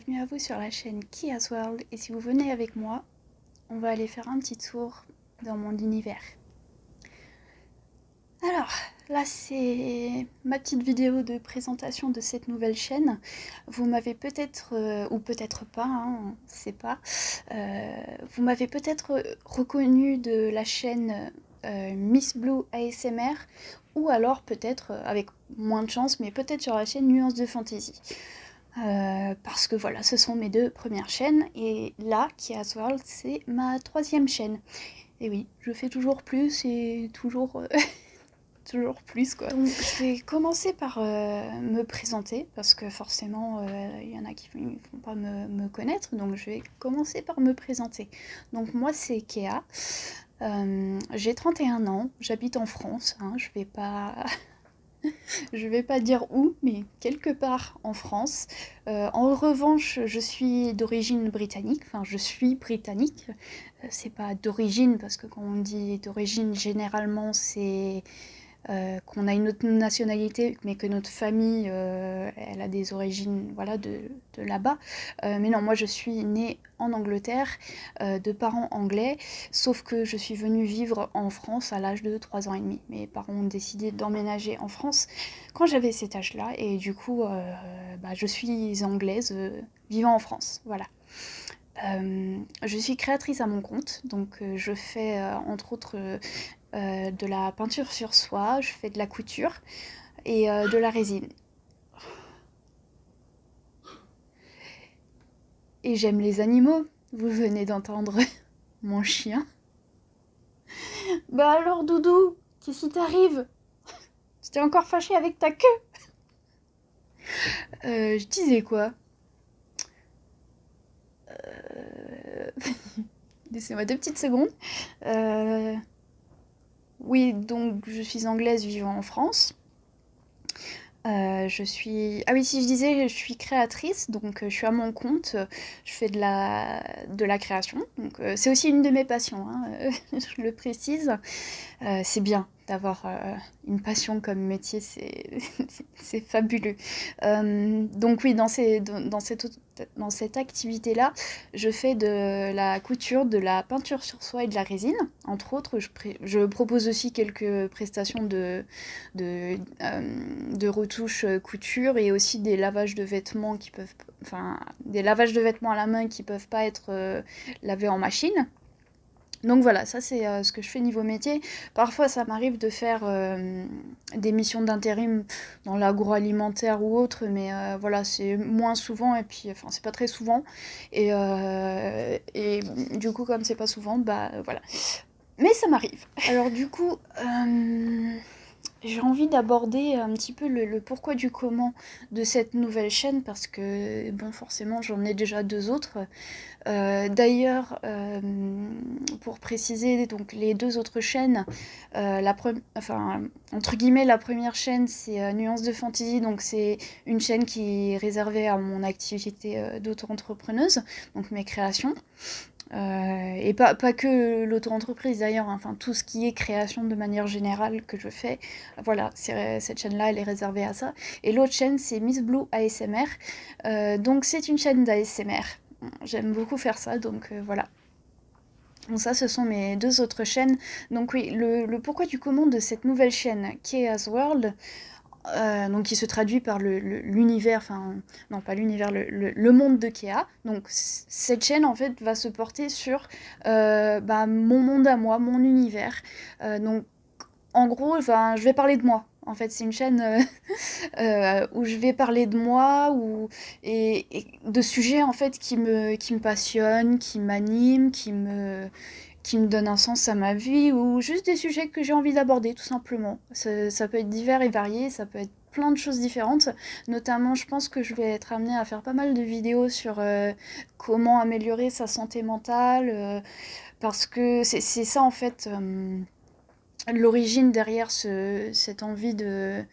bienvenue à vous sur la chaîne Kia's World, et si vous venez avec moi, on va aller faire un petit tour dans mon univers. Alors, là c'est ma petite vidéo de présentation de cette nouvelle chaîne. Vous m'avez peut-être, ou peut-être pas, hein, on ne sait pas, vous m'avez peut-être reconnu de la chaîne Miss Blue ASMR, ou alors peut-être, avec moins de chance, mais peut-être sur la chaîne Nuances de Fantasy. Parce que voilà, ce sont mes deux premières chaînes, et là, Kia's World, c'est ma troisième chaîne. Et oui, je fais toujours plus et toujours, toujours plus quoi. Donc je vais commencer par me présenter, parce que forcément, il y en a qui ne vont pas me connaître, donc je vais commencer par me présenter. Donc moi c'est Kea, j'ai 31 ans, j'habite en France, hein, je vais pas dire où, mais quelque part en France. En revanche, je suis d'origine britannique, enfin je suis britannique. C'est pas d'origine, parce que quand on dit d'origine, généralement c'est qu'on a une autre nationalité, mais que notre famille, elle a des origines, voilà, de là-bas. Mais non, moi je suis née en Angleterre, de parents anglais, sauf que je suis venue vivre en France à l'âge de 3 ans et demi. Mes parents ont décidé d'emménager en France quand j'avais cet âge-là, et du coup, je suis anglaise, vivant en France, voilà. Je suis créatrice à mon compte, donc je fais entre autres de la peinture sur soie, je fais de la couture et de la résine. Et j'aime les animaux, vous venez d'entendre mon chien. Bah alors Doudou, qu'est-ce qui t'arrive? Tu t'es encore fâché avec ta queue? Je disais quoi? Laissez-moi 2 petites secondes. Oui, donc je suis anglaise vivant en France. Je suis... Ah oui, si je disais, je suis créatrice, donc je suis à mon compte, je fais de la création, donc c'est aussi une de mes passions, hein, je le précise. C'est bien d'avoir une passion comme métier, c'est fabuleux. Donc oui, dans cette activité-là, je fais de la couture, de la peinture sur soie et de la résine. Entre autres, je propose aussi quelques prestations de retouches couture, et aussi des lavages de vêtements des lavages de vêtements à la main qui peuvent pas être lavés en machine. Donc voilà, ça c'est ce que je fais niveau métier. Parfois ça m'arrive de faire des missions d'intérim dans l'agroalimentaire ou autre, mais voilà, c'est moins souvent, et puis enfin c'est pas très souvent. Et du coup, comme c'est pas souvent, bah voilà. Mais ça m'arrive. Alors du coup, j'ai envie d'aborder un petit peu le pourquoi du comment de cette nouvelle chaîne, parce que bon, forcément j'en ai déjà deux autres. D'ailleurs, pour préciser, donc les deux autres chaînes, entre guillemets, la première chaîne c'est Nuances de Fantasy, donc c'est une chaîne qui est réservée à mon activité d'auto-entrepreneuse, donc mes créations. Et pas que l'auto-entreprise d'ailleurs, hein, enfin tout ce qui est création de manière générale que je fais, voilà, cette chaîne-là elle est réservée à ça. Et l'autre chaîne c'est Miss Blue ASMR, donc c'est une chaîne d'ASMR. J'aime beaucoup faire ça, donc voilà. Donc ça, ce sont mes deux autres chaînes. Donc oui, le pourquoi du comment de cette nouvelle chaîne, Kia's World, donc qui se traduit par l'univers, enfin, non pas l'univers, le monde de Kea. Donc cette chaîne, en fait, va se porter sur mon monde à moi, mon univers. Donc en gros, je vais parler de moi. En fait, c'est une chaîne où je vais parler de moi, et de sujets en fait qui me passionnent, qui m'animent, qui me donnent un sens à ma vie, ou juste des sujets que j'ai envie d'aborder tout simplement. Ça peut être divers et varié, ça peut être plein de choses différentes. Notamment, je pense que je vais être amenée à faire pas mal de vidéos sur comment améliorer sa santé mentale, parce que c'est ça en fait. L'origine derrière cette envie de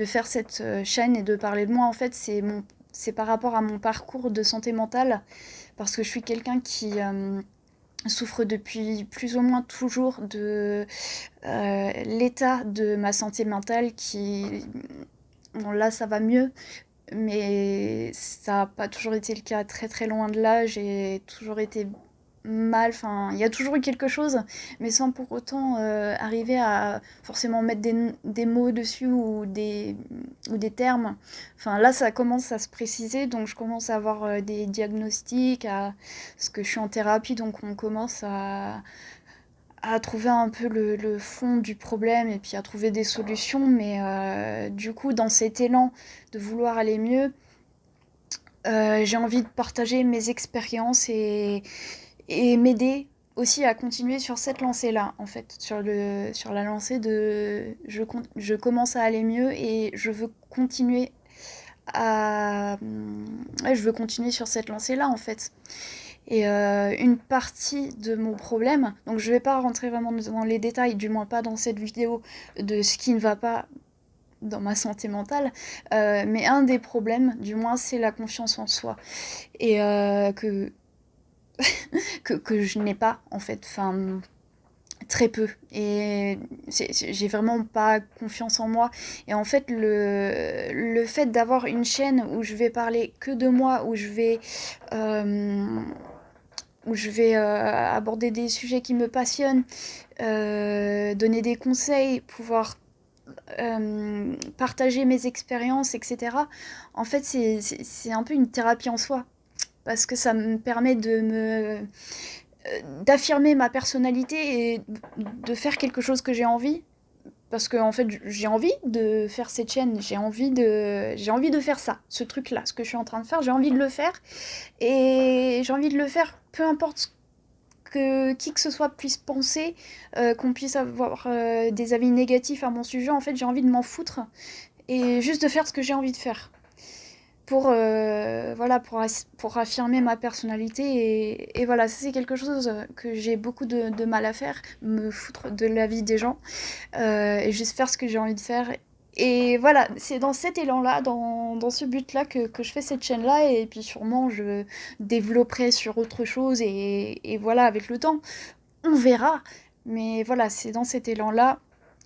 faire cette chaîne et de parler de moi, en fait, c'est par rapport à mon parcours de santé mentale, parce que je suis quelqu'un qui souffre depuis plus ou moins toujours de l'état de ma santé mentale qui... Bon, là, ça va mieux, mais ça a pas toujours été le cas, très, très loin de là. J'ai toujours été mal, enfin, il y a toujours eu quelque chose, mais sans pour autant, arriver à forcément mettre des mots dessus ou des termes. Enfin, là, ça commence à se préciser, donc je commence à avoir, des diagnostics, parce que je suis en thérapie, donc on commence à trouver un peu le fond du problème et puis à trouver des solutions. Mais du coup, dans cet élan de vouloir aller mieux, j'ai envie de partager mes expériences et m'aider aussi à continuer sur cette lancée-là, en fait, sur la lancée de je commence à aller mieux et je veux continuer ouais, je veux continuer sur cette lancée-là, en fait. Et une partie de mon problème, donc je vais pas rentrer vraiment dans les détails, du moins pas dans cette vidéo, de ce qui ne va pas dans ma santé mentale, mais un des problèmes, du moins, c'est la confiance en soi. Et que je n'ai pas, en fait, enfin, très peu. Et j'ai vraiment pas confiance en moi. Et en fait, le fait d'avoir une chaîne où je vais parler que de moi, euh, où je vais aborder des sujets qui me passionnent, donner des conseils, pouvoir partager mes expériences, etc. En fait, c'est un peu une thérapie en soi. Parce que ça me permet d'affirmer ma personnalité et de faire quelque chose que j'ai envie. Parce que en fait, j'ai envie de faire cette chaîne, j'ai envie de faire ça, ce truc-là, ce que je suis en train de faire, j'ai envie de le faire. Et j'ai envie de le faire, peu importe ce que qui que ce soit puisse penser, qu'on puisse avoir des avis négatifs à mon sujet. En fait, j'ai envie de m'en foutre et juste de faire ce que j'ai envie de faire pour voilà pour affirmer ma personnalité et voilà, ça c'est quelque chose que j'ai beaucoup de mal à faire, me foutre de la vie des gens, et juste faire ce que j'ai envie de faire. Et voilà, c'est dans cet élan-là, dans ce but-là que je fais cette chaîne-là, et puis sûrement je développerai sur autre chose, et voilà, avec le temps, on verra. Mais voilà, c'est dans cet élan-là,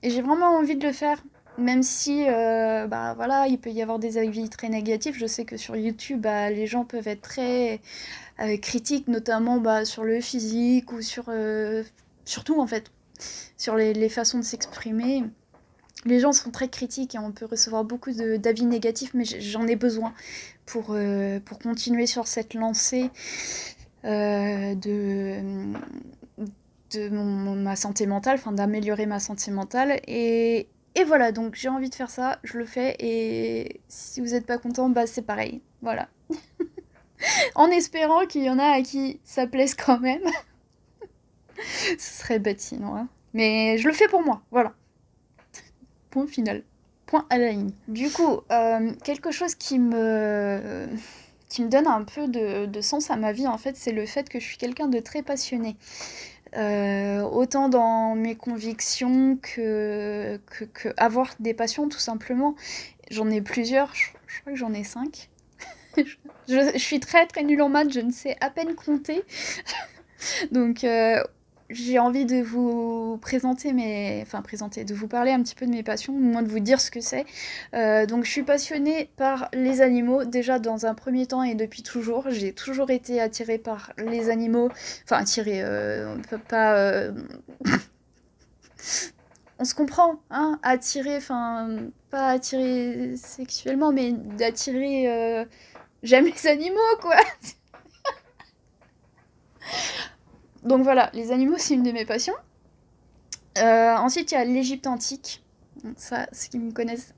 et j'ai vraiment envie de le faire. Même si, bah voilà, il peut y avoir des avis très négatifs. Je sais que sur YouTube, bah, les gens peuvent être très critiques, notamment bah, sur le physique ou surtout en fait, sur les façons de s'exprimer. Les gens sont très critiques et on peut recevoir beaucoup d'avis négatifs, mais j'en ai besoin pour continuer sur cette lancée euh, de, ma santé mentale, enfin d'améliorer ma santé mentale. Et voilà, donc j'ai envie de faire ça, je le fais, et si vous n'êtes pas content, bah c'est pareil. Voilà. En espérant qu'il y en a à qui ça plaise quand même. Ce serait bête sinon, hein. Mais je le fais pour moi, voilà. Point final. Point à la ligne. Du coup, quelque chose qui me donne un peu de sens à ma vie, en fait, c'est le fait que je suis quelqu'un de très passionné. Autant dans mes convictions que avoir des passions, tout simplement. J'en ai plusieurs, je crois que j'en ai 5. Je suis très très nulle en maths, je ne sais à peine compter. Donc j'ai envie de vous présenter de vous parler un petit peu de mes passions, au moins de vous dire ce que c'est. Donc je suis passionnée par les animaux, déjà dans un premier temps et depuis toujours. J'ai toujours été attirée par les animaux. Enfin attirée, on peut pas... on se comprend, hein, attirée, enfin pas attirée sexuellement, mais d'attirer... j'aime les animaux, quoi. Donc voilà, les animaux c'est une de mes passions. Ensuite, il y a l'Égypte antique. Donc ça, ceux qui me connaissent,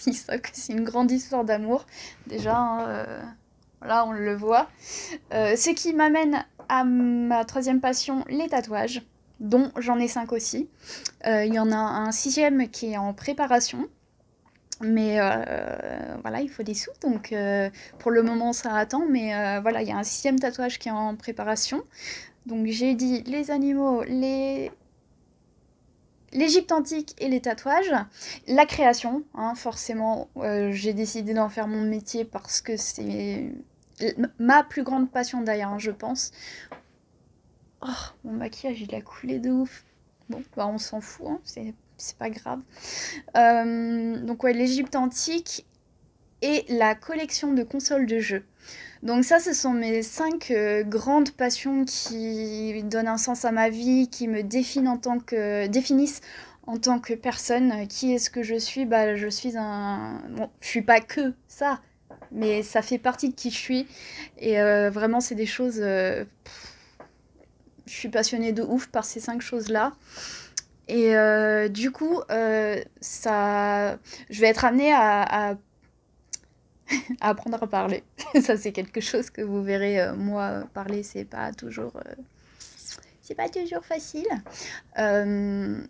ils savent que c'est une grande histoire d'amour. Déjà, hein, voilà, on le voit. Ce qui m'amène à ma troisième passion, les tatouages, dont j'en ai 5 aussi. Il y en a un sixième qui est en préparation. Mais voilà, il faut des sous, donc pour le moment ça attend. Mais voilà, il y a un sixième tatouage qui est en préparation. Donc j'ai dit les animaux, l'Égypte antique et les tatouages, la création, hein, forcément, j'ai décidé d'en faire mon métier parce que c'est ma plus grande passion d'ailleurs, hein, je pense. Oh, mon maquillage il a coulé de ouf. Bon, bah on s'en fout, hein, c'est pas grave. Donc ouais, l'Égypte antique et la collection de consoles de jeux. Donc ça, ce sont mes 5 grandes passions qui donnent un sens à ma vie, qui me définissent en tant que personne. Qui est-ce que je suis? Bah, je suis un... Bon, je suis pas que ça, mais ça fait partie de qui je suis. Et vraiment, c'est des choses... Je suis passionnée de ouf par ces 5 choses-là. Et du coup, je vais être amenée à apprendre à parler. Ça, c'est quelque chose que vous verrez, moi, parler, c'est pas toujours facile.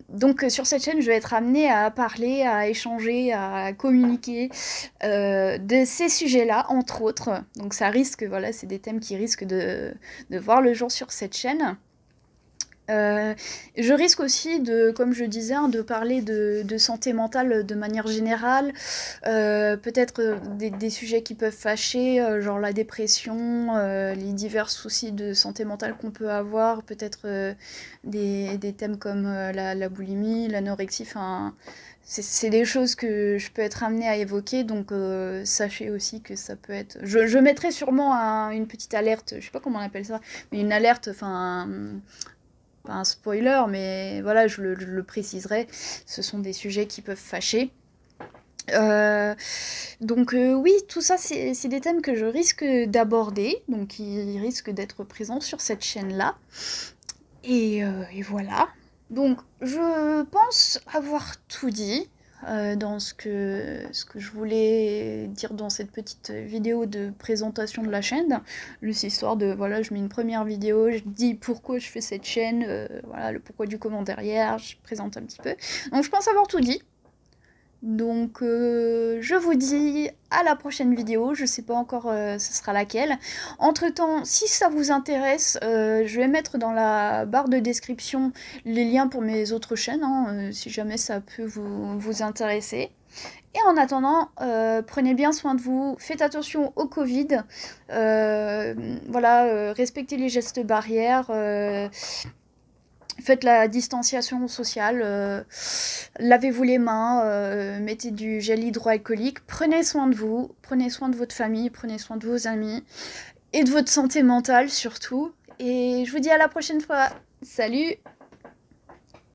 Donc, sur cette chaîne, je vais être amenée à parler, à échanger, à communiquer de ces sujets-là, entre autres. Donc, ça risque, voilà, c'est des thèmes qui risquent de voir le jour sur cette chaîne. Je risque aussi de, comme je disais, hein, de parler de santé mentale de manière générale, peut-être des sujets qui peuvent fâcher, genre la dépression, les divers soucis de santé mentale qu'on peut avoir, peut-être des thèmes comme la boulimie, l'anorexie, enfin, c'est des choses que je peux être amenée à évoquer, donc sachez aussi que ça peut être... Je mettrai sûrement une petite alerte, je sais pas comment on appelle ça, mais une alerte, enfin... pas un spoiler, mais voilà, je le préciserai, ce sont des sujets qui peuvent fâcher. Donc oui, tout ça, c'est des thèmes que je risque d'aborder, donc qui risquent d'être présents sur cette chaîne-là. Et voilà. Donc, je pense avoir tout dit dans ce que je voulais dire dans cette petite vidéo de présentation de la chaîne. Juste histoire de, voilà, je mets une première vidéo, je dis pourquoi je fais cette chaîne, voilà, le pourquoi du comment derrière, je présente un petit peu. Donc, je pense avoir tout dit. Donc je vous dis à la prochaine vidéo, je sais pas encore ce sera laquelle. Entre temps, si ça vous intéresse, je vais mettre dans la barre de description les liens pour mes autres chaînes, hein, si jamais ça peut vous intéresser. Et en attendant, prenez bien soin de vous, faites attention au Covid, voilà, respectez les gestes barrières, faites la distanciation sociale, lavez-vous les mains, mettez du gel hydroalcoolique, prenez soin de vous, prenez soin de votre famille, prenez soin de vos amis et de votre santé mentale surtout. Et je vous dis à la prochaine fois. Salut!